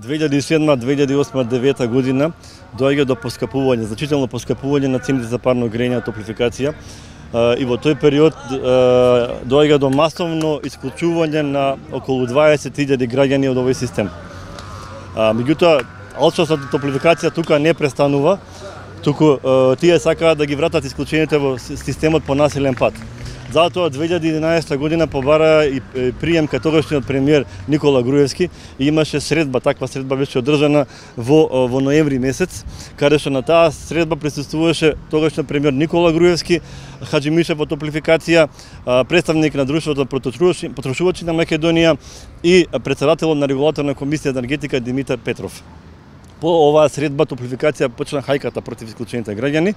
2007-2008-2009 година доаѓа до поскапување, значително поскапување на цените за парно грење и топлификација. И во тој период доаѓа до масовно исклучување на околу 20.000 граѓани од овој систем. Меѓутоа, аутсорсната топлификација тука не престанува, туку тие сакаат да ги вратат исклучените во системот по насилен пат. Затоа 2011 година побара и прием кај тогашниот премиер Никола Груевски и имаше средба, таква средба беше одржана во ноември месец, каде што на таа средба присуствуваше тогашниот премиер Никола Груевски, Хаджи Мишев во топлификација, представник на друштвото потрошувачи на Македонија и председателот на регулаторна комисија за енергетика Димитар Петров. По оваа средба топлификација почна хајката против исклучените граѓани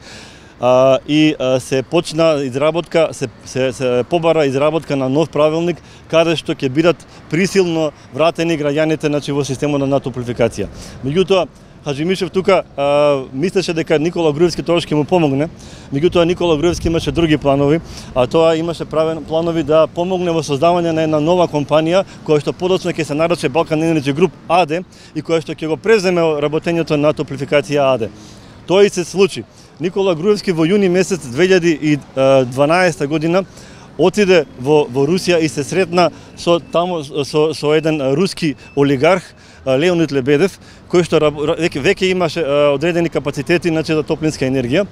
и се почна изработка, се побара изработка на нов правилник каде што ќе бидат присилно вратени граѓаните во системот на топлификација. Меѓутоа, Хаджи Мишев тука мислеше дека Никола Груевски тогаш ќе му помогне, меѓутоа Никола Груевски имаше други планови, а тоа имаше планови да помогне во создавање на една нова компанија која што подоцна ќе се нарече Balkan Energy Group АД и која што ќе го преземе работењето на топлификација АД. Тоа и се случи. Никола Груевски во јуни месец 2012 година отиде во Русија и се сретна со еден руски олигарх Леонид Лебедев, кој што веќе имаше одредени капацитети за топлинска енергија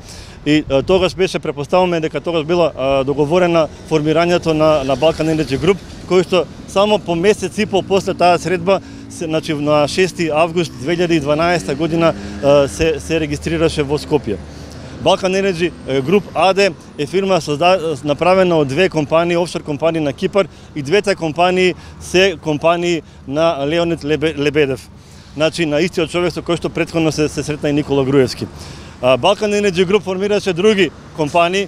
и тогаш беше, препоставуваме дека тогаш била договорена формирањето на Balkan Energy Group, кој што само по месец и пол после таа средба, на 6 август 2012 година се регистрираше во Скопје. Balkan Energy Group АД е фирма направена од две компании, офшор компании на Кипар, и двете компании се компании на Леонид Лебедев. Значи на истиот човек со кој што претходно се сретна и Никола Груевски. Balkan Energy Group формираше други компании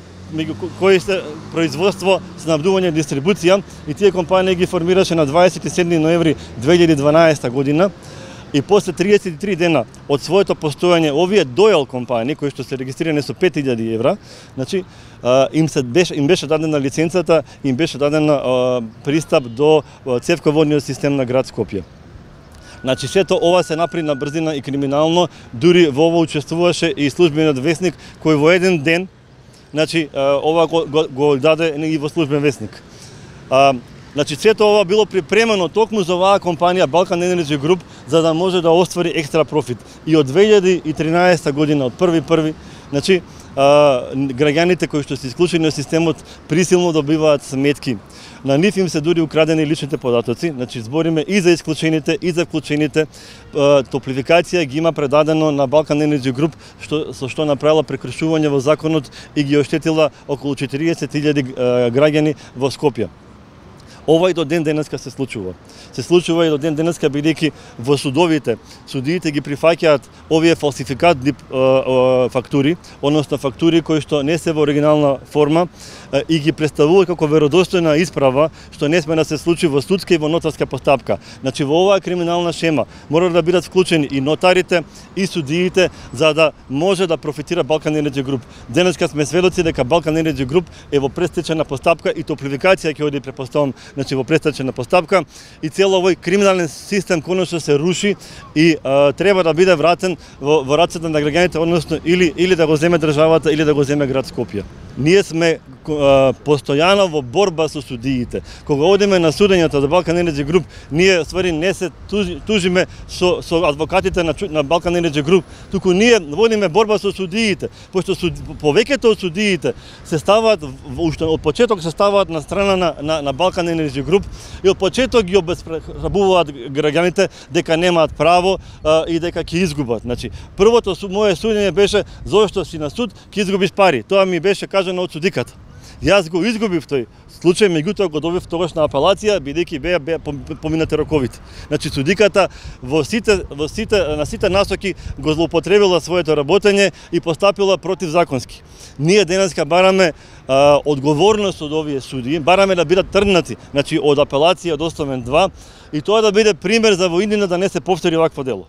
кои се производство, снабдување и дистрибуција, и тие компании ги формираше на 27 ноември 2012 година. И после 33 дена од своето постојање, овие дојал компании, кои што се регистрирани со 5000 евра, значи, им беше дадена лиценцата, им беше дадена пристап до цевководниот систем на град Скопје. Значи, сето ова се направи на брзина и криминално, дури во ова учествуваше и службениот весник, кој во еден ден, значи, ова го даде и во службен весник. Значи, сето ова било припремено токму за оваа компанија Balkan Energy Group, за да може да оствари екстра профит. И од 2013 година, од 1.1, значи, граѓаните кои што се исклучени од системот присилно добиваат сметки. На нив им се дури украдени личните податоци, значи збориме и за исклучените, и за вклучените. Топлификација ги има предадено на Balkan Energy Group, со што направила прекршување во законот и ги оштетила околу 40.000 граѓани во Скопје. Ова и до ден денеска се случува. Се случува и до ден денеска, бидејќи во судовите, судиите ги прифаќаат овие фалсификатни фактури, односно фактури кои што не се во оригинална форма и ги представуваат како веродостојна исправа, што не сме да се случи во судска и во нотарска постапка. Значи, во оваа криминална шема мора да бидат вклучени и нотарите, и судиите, за да може да профитира Balkan Energy Group. Денеска сме сведоци дека Balkan Energy Group е во предстечајна постапка и топлификација ќе оди, препоставам, значи во предстечајна постапка, и цел овој криминален систем конечно се руши и треба да биде вратен во рацете на граѓаните, односно или да го земе државата, или да го земе град Скопје. Ние сме постојано во борба со судиите. Кога одиме на судењата за Balkan Energy Group, ние ствари не се тужиме со адвокатите на Balkan Energy Group, туку ние водиме борба со судиите, пошто повеќето од судиите се ставаат, уште од почеток се ставаат на страна на Balkan Energy Group и од почеток ги обезпрабуваат граѓаните дека немаат право и дека ќе изгубат. Значи, првото мое судење беше зошто си на суд ќе изгубиш пари. Тоа ми беше кажано од судиката. Јас го изгубив тој случај, меѓутоа го добив тогаш на апелација, бидејќи беа поминати роковите. Значи, судиката на сите насоки го злоупотребила своето работење и постапила противзаконски. Ние денеска бараме одговорност од овие судии, бараме да бидат тргнати, значи од апелација од Оставен 2, и тоа да биде пример за во иднина да не се повтори вакво дело.